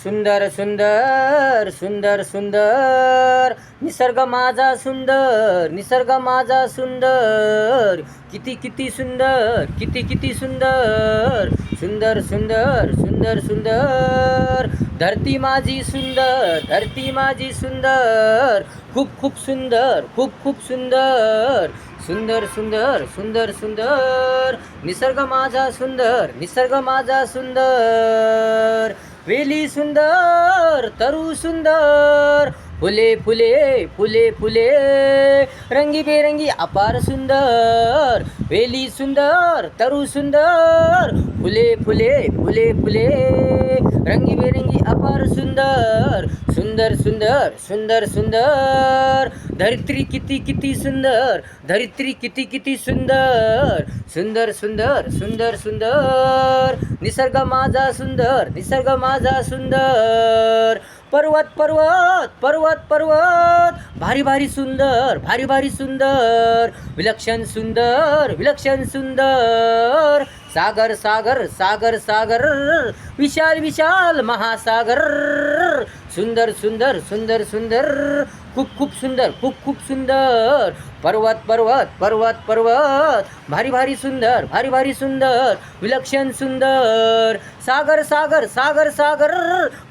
सुंदर सुंदर सुंदर सुंदर निसर्ग माझा सुंदर, निसर्ग माझा सुंदर, किती किती सुंदर, किती किती सुंदर, सुंदर सुंदर सुंदर सुंदर, धरती माझी सुंदर, धरती माझी सुंदर, खूप खूप सुंदर, खूप खूप सुंदर, सुंदर सुंदर सुंदर सुंदर, निसर्ग माझा सुंदर, निसर्ग माझा सुंदर, वेली सुंदर, तरु सुंदर, फुले फुले फुले फुले, रंगीबेरंगी अपार सुंदर, वेली सुंदर, तरु सुंदर, फुले फुले फुले फुले, रंगीबेरंगी अपार सुंदर, सुंदर सुंदर सुंदर सुंदर, धरित्री किती किती सुंदर, धरित्री किती किती सुंदर, सुंदर सुंदर सुंदर सुंदर, निसर्ग माझा सुंदर, निसर्ग माझा सुंदर, पर्वत पर्वत पर्वत पर्वत, भारी भारी सुंदर, भारी भारी सुंदर, विलक्षण सुंदर, विलक्षण सुंदर, सागर सागर सागर सागर, विशाल विशाल महासागर, सुंदर सुंदर सुंदर सुंदर, खूप खूप सुंदर, खूप खूप सुंदर, पर्वत पर्वत पर्वत पर्वत, भारी भारी सुंदर, भारी भारी सुंदर, विलक्षण सुंदर, सागर सागर सागर सागर,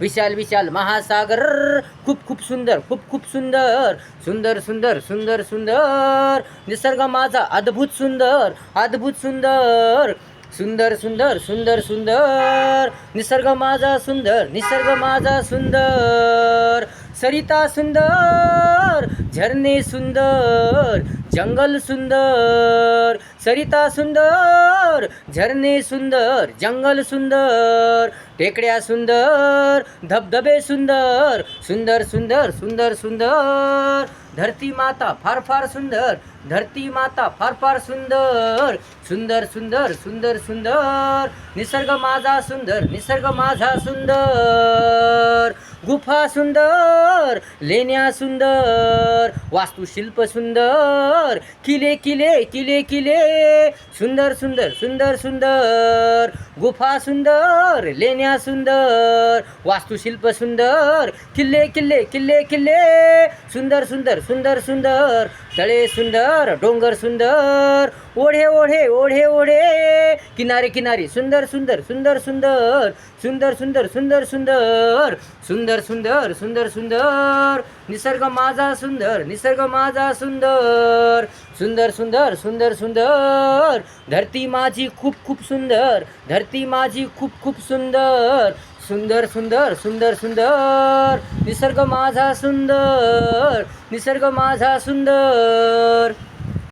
विशाल विशाल महासागर, खूप खूप सुंदर, खूप खूप सुंदर, सुंदर सुंदर सुंदर सुंदर, निसर्ग माझा अद्भुत सुंदर, अद्भुत सुंदर, सुंदर सुंदर सुंदर सुंदर, निसर्ग माझा सुंदर, निसर्ग माझा सुंदर, सरिता सुंदर, झरणे सुंदर, जंगल सुंदर, सरिता सुंदर, झरणे सुंदर, जंगल सुंदर, टेकड्या सुंदर, धबधबे सुंदर, सुंदर सुंदर सुंदर सुंदर, धरती माता फार फार सुंदर, धरती माता फार फार सुंदर, सुंदर सुंदर सुंदर सुंदर, निसर्ग माझा सुंदर, निसर्ग माझा सुंदर, गुफा सुंदर, लेण्या सुंदर, वास्तुशिल्प सुंदर, किले किले किले किले, सुंदर सुंदर सुंदर सुंदर, गुफा सुंदर, लेण्या सुंदर, वास्तुशिल्प सुंदर, किल्ले किल्ले किल्ले किल्ले, सुंदर सुंदर सुंदर सुंदर, तळे सुंदर, डोंगर सुंदर, ओढे ओढे ओढे ओढे, किनारे किनारे सुंदर सुंदर सुंदर सुंदर, सुंदर सुंदर सुंदर सुंदर, सुंदर सुंदर सुंदर सुंदर, निसर्ग माझा सुंदर, निसर्ग माझा सुंदर, सुंदर सुंदर सुंदर सुंदर, धरती माझी खूप खूप सुंदर, धरती माझी खूप खूप सुंदर, सुंदर सुंदर सुंदर सुंदर, निसर्ग माझा सुंदर, निसर्ग माझा सुंदर.